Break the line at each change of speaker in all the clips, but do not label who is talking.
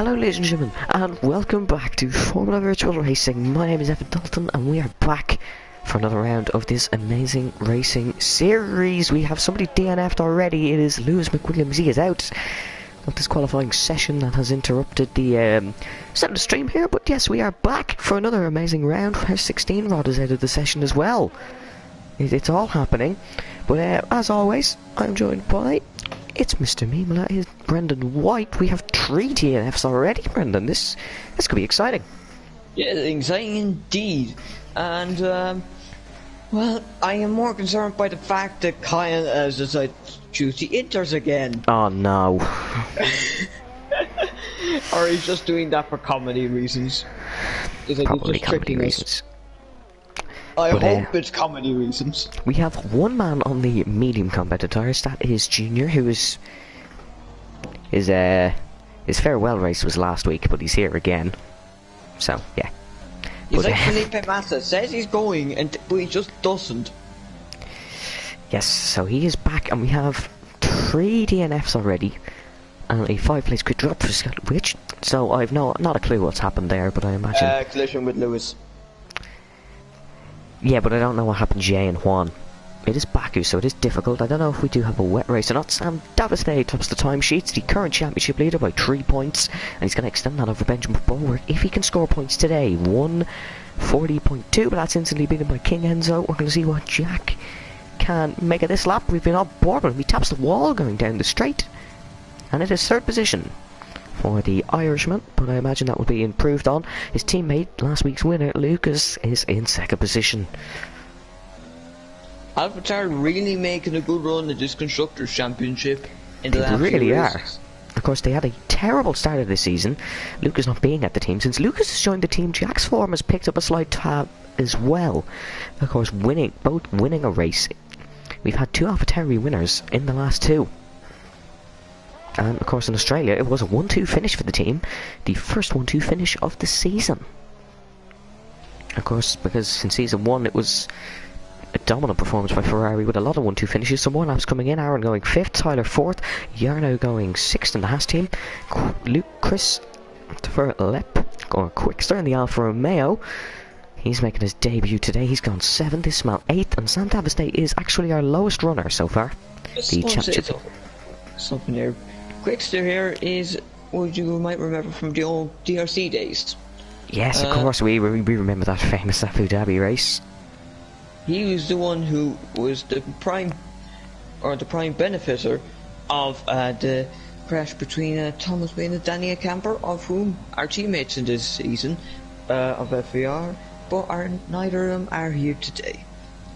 Hello ladies and gentlemen, and welcome back to Formula Virtual Racing. My name is Evan Dalton, and we are back for another round of this amazing racing series. We have somebody DNF'd already. It is Lewis McWilliams. He is out of this qualifying session that has interrupted the start of the stream here, but yes, we are back for another amazing round. Our 16 rod is out of the session as well. It's all happening, but as always, I'm joined by... It's Mr. Mimla, it's Brendan White. We have 3 DNFs already, Brendan. This could be exciting.
Yeah, exciting indeed. And, well, I am more concerned by the fact that Kyle has decided to choose the Inters again.
Oh no.
Or he's just doing that for comedy reasons.
Probably comedy reasons.
I hope it's comedy reasons.
We have one man on the medium competitors. That is Junior, who is his farewell race was last week, but he's here again. So yeah.
He's like Felipe Massa, says he's going, but he just doesn't.
Yes, so he is back, and we have 3 DNFs already, and a 5-place quick drop for Scott Witch. So I've not a clue what's happened there, but I imagine
collision with Lewis.
Yeah, but I don't know what happened to Jay and Juan. It is Baku, so it is difficult. I don't know if we do have a wet race or not. Sam Davistay tops the timesheets, the current championship leader by 3 points, and he's going to extend that over Benjamin Bulwark if he can score points today. 140.2, but that's instantly beaten by King Enzo. We're going to see what Jack can make of this lap. We've been on board, but he taps the wall going down the straight, and it is 3rd position for the Irishman, but I imagine that will be improved on. His teammate, last week's winner, Lucas, is in 2nd position.
AlphaTauri really making a good run at this Constructors' Championship in the last
few races. They really are.
Of
course, they had a terrible start of this season, Lucas not being at the team. Since Lucas has joined the team, Jack's form has picked up a slight tab as well. Of course, both winning a race. We've had 2 AlphaTauri winners in the last 2. And of course in Australia it was a 1-2 finish for the team, the first 1-2 finish of the season. Of course, because in season 1 it was a dominant performance by Ferrari with a lot of 1-2 finishes. Some more laps coming in, Aaron going 5th, Tyler 4th, Jarno going 6th in the Haas team, Christopher Lepp going quickster in the Alfa Romeo. He's making his debut today, he's gone 7th, Ismail 8th, and Sam Davistay is actually our lowest runner so far. The championship.
Something there. Quickster here is what you might remember from the old DRC days.
Yes, of course, we remember that famous Abu Dhabi race.
He was the one who was the prime benefitor of the crash between Thomas Wayne and Daniel Camper, of whom are teammates in this season of FVR, but neither of them are here today.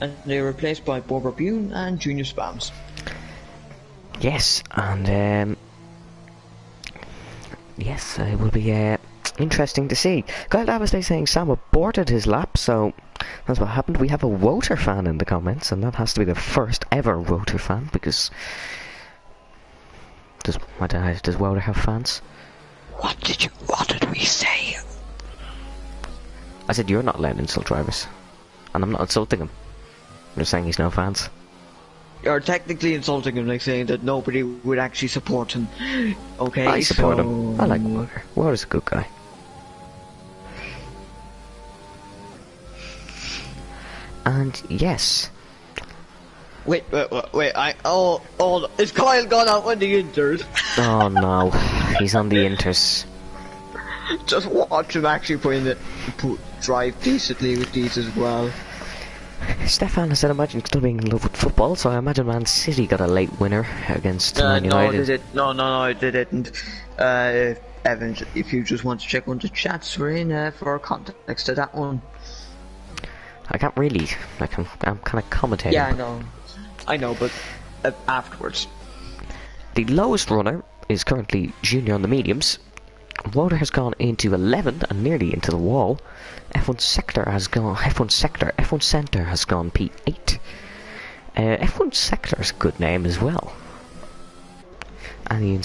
And they were replaced by Bob Bune and Junior Spams.
Yes, and yes, it will be interesting to see. Kyle Davistay saying Sam aborted his lap, so that's what happened. We have a Woter fan in the comments, and that has to be the first ever Woter fan, because does Woter have fans?
What did we say?
I said you're not allowed to insult drivers, and I'm not insulting him. I'm just saying he's no fans.
You're technically insulting him, like saying that nobody would actually support him. Okay,
I support him. I like Woter. Woter's a good guy. And yes.
Wait, is Kyle gone out on the Inters?
Oh no, he's on the Inters.
Just watch him actually drive decently with these as well.
Stefan has said, imagine still being in love with football, so I imagine Man City got a late winner against Man United.
No, they didn't. Evan, if you just want to check on the chats, we're in for context to that one.
I can't really, I'm kind of commentating.
Yeah, I know, but afterwards.
The lowest runner is currently Junior on the mediums. Woter has gone into 11th and nearly into the wall. F1 Sector has gone F1 Center has gone P8. F1 Sector is a good name as well. And the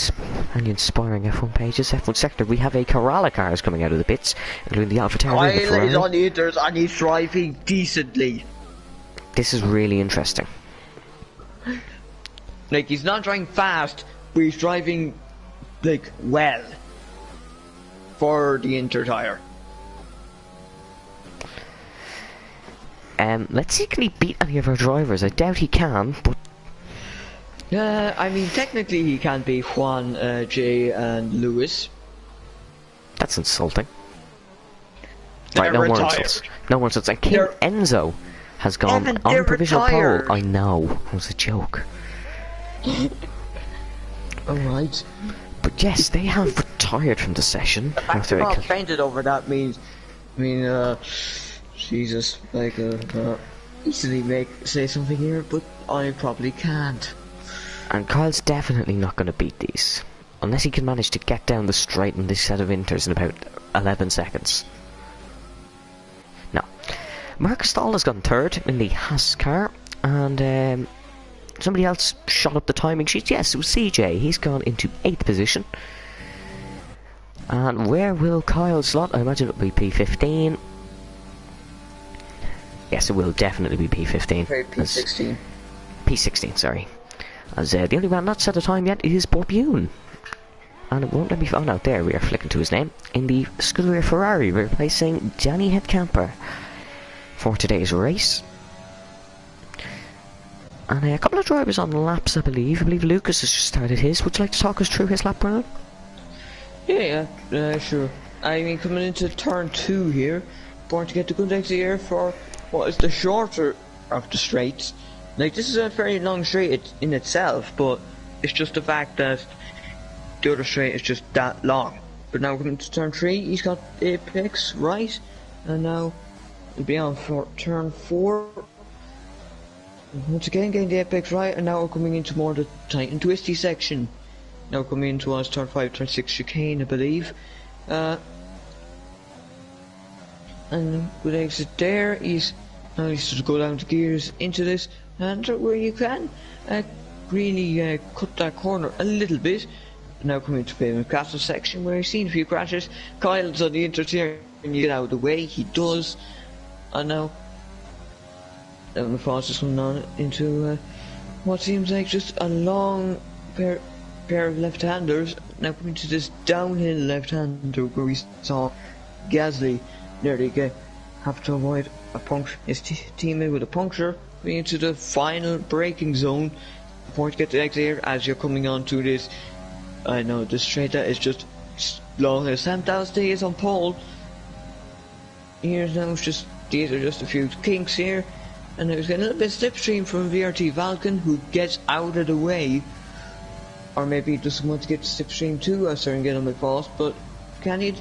inspiring F1 pages. F1 Sector, we have a Corolla cars coming out of the pits, including the AlphaTauri.
Kyle is on the Inters and he's driving decently.
This is really interesting.
Like, he's not driving fast, but he's driving, like, well. for the Inter tyre.
Let's see, can he beat any of our drivers? I doubt he can, but...
I mean, technically he can't beat Juan, Jay and Lewis.
That's insulting.
They're
Right, no more
retired.
insults. No more insults. And King Enzo has gone
Evan,
on
they're
provisional
retired.
pole. I know, it was a joke.
Alright.
But yes, they have retired from the session.
The fact they're all fainted over that means, Jesus, like, easily say something here, but I probably can't.
And Kyle's definitely not going to beat these. Unless he can manage to get down the straight in this set of inters in about 11 seconds. No. Marcus Stahl has gone third in the Haas car. And somebody else shot up the timing sheet. Yes, it was CJ. He's gone into 8th position. And where will Kyle slot? I imagine it'll be P15. Yes, it will definitely be P15.
P16.
P16, sorry. As the only man not set a time yet is Borbune. And it won't let me... Oh no, there we are, flicking to his name. In the Scuderia Ferrari, replacing Danny Headcamper for today's race. And a couple of drivers on laps, I believe. I believe Lucas has just started his. Would you like to talk us through his lap, Brian?
Yeah, sure. I mean, coming into turn 2 here, born to get the good exit here for what is the shorter of the straights. Like, this is a very long straight in itself, but it's just the fact that the other straight is just that long. But now coming to turn 3, he's got apex right, and now he'll be on for turn 4. Once again getting the apex right, and now we're coming into more the tight and twisty section. Now coming into us turn 5, turn 6 chicane, I believe. And good exit there. He's to go down the gears into this, and where you can really cut that corner a little bit. Now coming to Pavement Castle section where he's seen a few crashes. Kyle's on the intertier and you get out of the way. He does. And now down the fastest one on into what seems like just a long pair of left-handers. Now coming to this downhill left-hander where we saw Gasly nearly have to avoid a puncture. His teammate with a puncture going into the final braking zone before to get the exit here as you're coming onto this. I know this straight that is just long as Sam Dalsday is on pole. Here's now just these are just a few kinks here, and there's getting a little bit slipstream from VRT Valken who gets out of the way, or maybe he doesn't want to get slipstream too. I starting to get on my fast, but can he?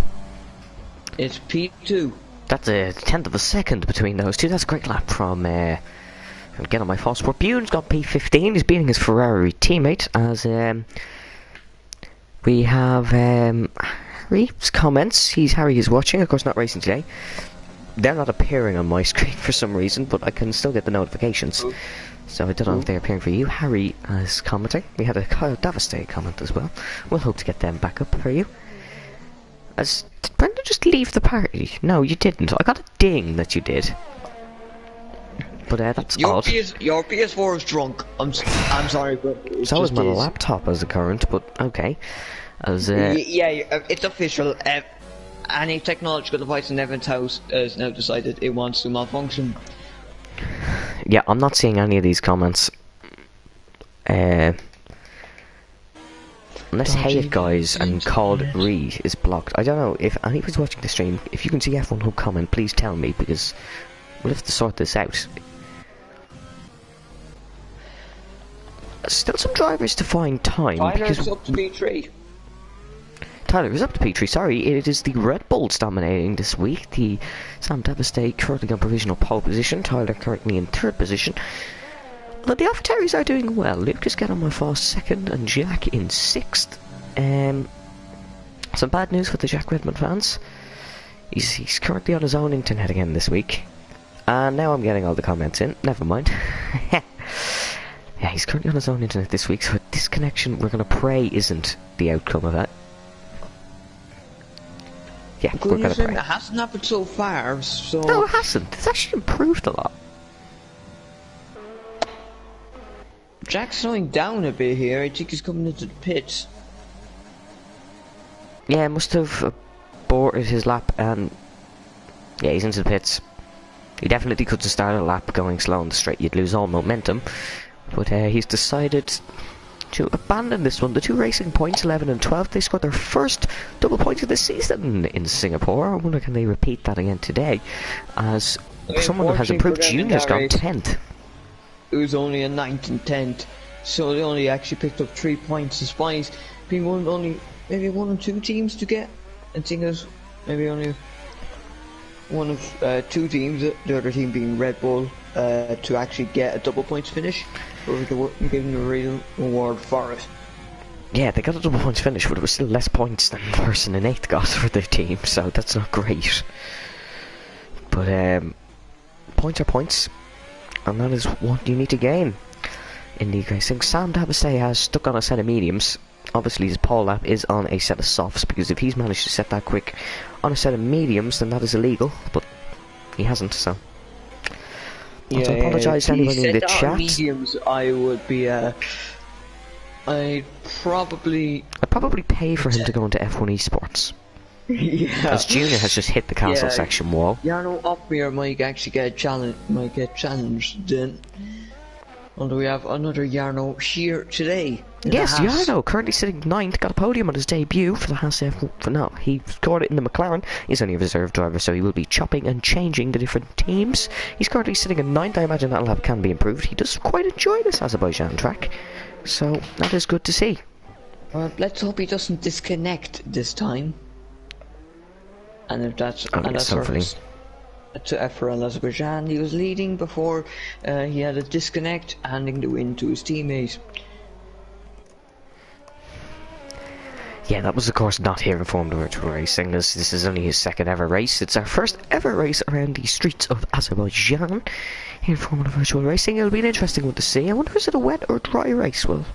It's P2.
That's a tenth of a second between those two. That's a great lap from get on my fast. Bune's got P15. He's beating his Ferrari teammate as we have Harry's comments. Harry is watching, of course not racing today. They're not appearing on my screen for some reason, but I can still get the notifications. So I don't know if they're appearing for you. Harry is commenting. We had a Kyle Daviste comment as well. We'll hope to get them back up for you. Did Brendan just leave the party? No, you didn't. I got a ding that you did. But that's odd.
Your PS4 is drunk. I'm sorry, but
so was my laptop as a current, but okay.
Yeah, it's official. Any technological device in Evan's house has now decided it wants to malfunction.
Yeah, I'm not seeing any of these comments. Unless Hey It Guys and Called Reed is blocked. I don't know if anybody's watching the stream. If you can see everyone who comment, please tell me, because we'll have to sort this out. Still some drivers to find time.
Tyler's up to P3.
Tyler is up to P3, sorry. It is the Red Bulls dominating this week. The Sam Daviste currently on provisional pole position. Tyler currently in 3rd position. But the AlphaTauris are doing well. Lucas get on my fast 2nd and Jack in 6th. Some bad news for the Jack Redmond fans. He's currently on his own internet again this week. And now I'm getting all the comments in. Never mind. Yeah, he's currently on his own internet this week, so a disconnection, we're going to pray, isn't the outcome of that. Yeah, we're going to pray.
It hasn't happened so far, so...
No, it hasn't. It's actually improved a lot.
Jack's slowing down a bit here. I think he's coming into the pits.
Yeah, must have for his lap, and yeah, he's into the pits. He definitely couldn't start a lap going slow on the straight, you'd lose all momentum. But he's decided to abandon this one. The two racing points, 11 and 12, they scored their first double point of the season in Singapore. I wonder can they repeat that again today, as someone who has improved. Junior's got 10th.
It was only a 9th and 10th, so they only actually picked up 3 points, despite being maybe one or two teams to get. I think there's maybe only one of two teams, the other team being Red Bull, to actually get a double points finish. But we gave them a real reward for it.
Yeah, they got a double points finish, but it was still less points than the person in 8th got for their team, so that's not great. But points are points, and that is what you need to gain in league racing. Sam Dabasay has stuck on a set of mediums. Obviously his pole lap is on a set of softs, because if he's managed to set that quick on a set of mediums, then that is illegal, but he hasn't, so.
Yeah,
I apologise to anyone in the chat.
Mediums, I would be I'd probably
pay for him to go into F1 esports.
Yeah.
As Junior has just hit the castle section wall.
Jarno Opmeer might actually get challenged then. Although we have another Jarno here today.
Yes, Jarno, currently sitting 9th, got a podium on his debut for the Haas F1. No, he scored it in the McLaren. He's only a reserve driver, so he will be chopping and changing the different teams. He's currently sitting in 9th. I imagine that lap can be improved. He does quite enjoy this Azerbaijan track, so that is good to see.
Well, let's hope he doesn't disconnect this time. And if that's
hopefully.
To FRL Azerbaijan, he was leading before he had a disconnect, handing the win to his teammate.
Yeah, that was of course not here in Formula Virtual Racing, as this is only his second ever race. It's our first ever race around the streets of Azerbaijan in Formula Virtual Racing. It'll be an interesting one to see. I wonder, is it a wet or dry race? We'll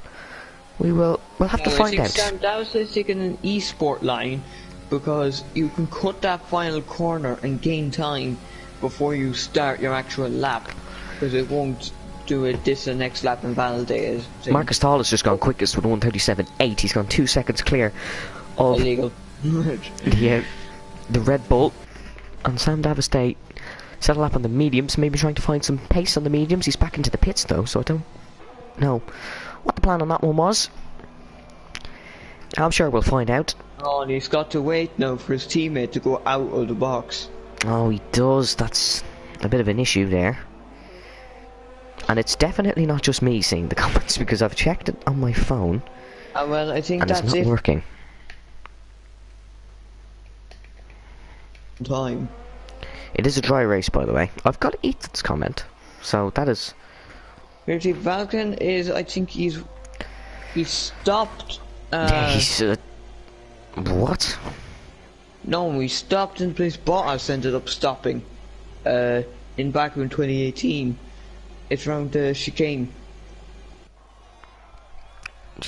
have to find out.
Sam Dowse is taking an e-sport line, because you can cut that final corner and gain time before you start your actual lap, because it won't do the next lap and validate it.
Marcus Thal has just gone quickest with 1:37.8. He's gone 2 seconds clear of
illegal.
the Red Bull. And Sam Davistay set a lap on the mediums, maybe trying to find some pace on the mediums. He's back into the pits though, so I don't know what the plan on that one was. I'm sure we'll find out.
Oh, and he's got to wait now for his teammate to go out of the box.
Oh, he does. That's a bit of an issue there. And it's definitely not just me seeing the comments, because I've checked it on my phone.
Well, I think
and
that's
it's not working.
Time.
It is a dry race, by the way. I've got Ethan's comment, so that is.
Virtually Valken is, I think he's stopped.
Yeah, he's what?
No, we stopped in place. Bottas ended up stopping in Baku in 2018. It's around the chicane.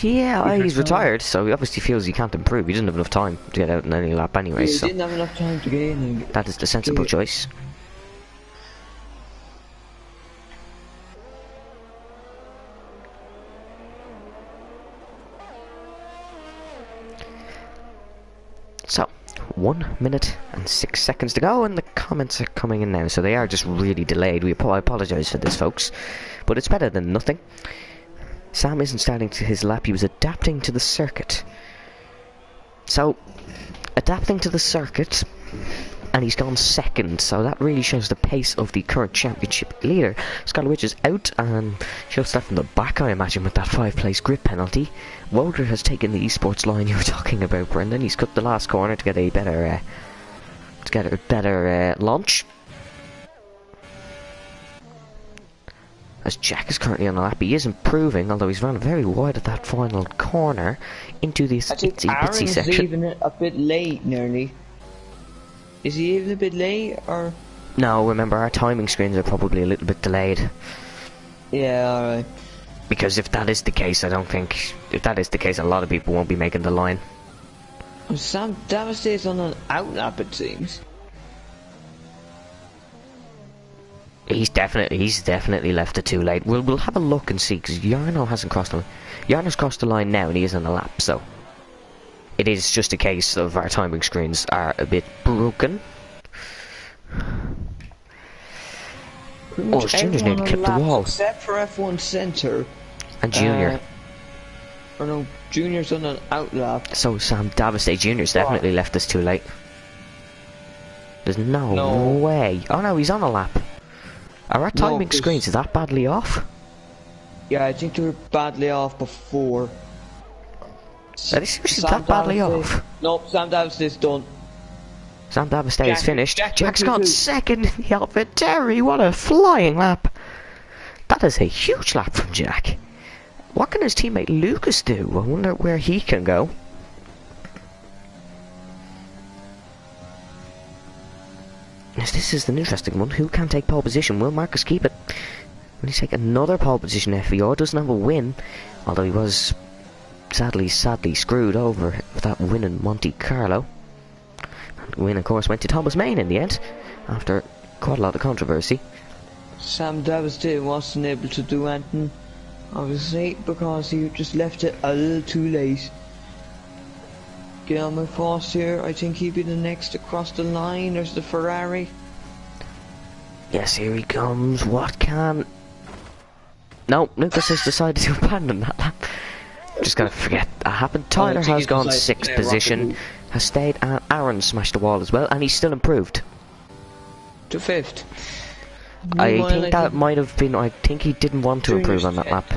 Yeah, he's retired, so he obviously feels he can't improve. He doesn't have enough time to get out in any lap anyway.
He
so
didn't have enough time to get in.
That is the sensible choice. So, 1 minute and 6 seconds to go, and the comments are coming in now, so they are just really delayed. I apologise for this, folks, but it's better than nothing. Sam isn't starting to his lap, he was adapting to the circuit. So, adapting to the circuit, and he's gone second, so that really shows the pace of the current championship leader. Scarlett Witch is out, and she'll start from the back, I imagine, with that 5-place grip penalty. Woder has taken the esports line you were talking about, Brendan. He's cut the last corner to get a better launch. As Jack is currently on the lap, he is improving, although he's run very wide at that final corner into this itsy-bitsy section.
Aaron's leaving it a bit late, nearly. Is he even a bit late, or...?
No, remember, our timing screens are probably a little bit delayed.
Yeah, alright.
Because if that is the case, I don't think... If that is the case, a lot of people won't be making the line.
Sam Davos is on an outlap, it seems.
He's definitely left it too late. We'll have a look and see, because Jarno hasn't crossed the line. Jarno's crossed the line now, and he is on the lap, so... it is just a case of our timing screens are a bit broken. Oh, it's Junior's nearly clipped the wall.
Except for F1 Centre.
And Junior.
Or no, Junior's on an outlap.
So Sam Daviste Junior's definitely left us too late. There's no way. Oh no, he's on a lap. Are our timing screens that badly off?
Yeah, I think they were badly off before.
Are they seriously that badly off?
No, Sam Daviste is done.
Sam Daviste is finished. Jack's got second in the AlphaTauri. What a flying lap. That is a huge lap from Jack. What can his teammate Lucas do? I wonder where he can go. Yes, this is an interesting one. Who can take pole position? Will Marcus keep it? Will he take another pole position? FVR doesn't have a win, although he was sadly screwed over with that win in Monte Carlo. And the win, of course, went to Thomas Main in the end, after quite a lot of controversy.
Sam Daviste wasn't able to do anything, obviously, because he just left it a little too late. Get on my force here. I think he'd be the next across the line. There's the Ferrari.
Yes, here he comes. What can... No, Lucas has decided to abandon that lap. Just gotta forget that happened. Tyler has gone 6th position, has stayed, and Aaron smashed the wall as well, and he's still improved.
To 5th.
I think that might have been... I think he didn't want to improve on that lap.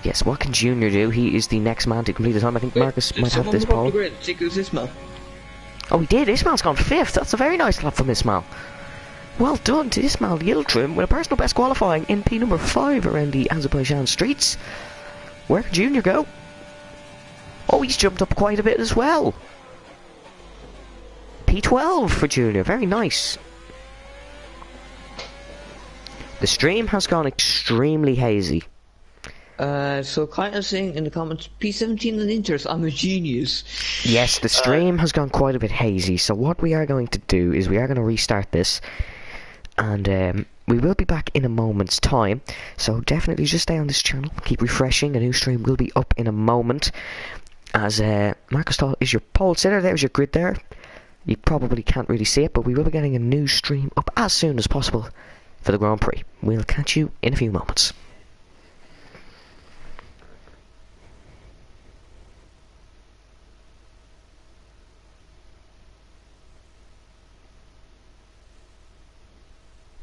Yes, what can Junior do? He is the next man to complete the time. I think Marcus might have this pole. Oh, he did. Ismail's gone 5th. That's a very nice lap from Ismail. Well done to Ismail Yildirim with a personal best qualifying in P number 5 around the Azerbaijan streets. Where can Junior go? Oh, he's jumped up quite a bit as well. P12 for Junior. Very nice. The stream has gone extremely hazy.
So kind of saying in the comments, P17 and Inters, I'm a genius.
Yes, the stream has gone quite a bit hazy, so what we are going to do is we are going to restart this, and we will be back in a moment's time, so definitely just stay on this channel, keep refreshing. A new stream will be up in a moment, as Marcus Dahl is your pole sitter. There's your grid there. You probably can't really see it, but we will be getting a new stream up as soon as possible for the Grand Prix. We'll catch you in a few moments.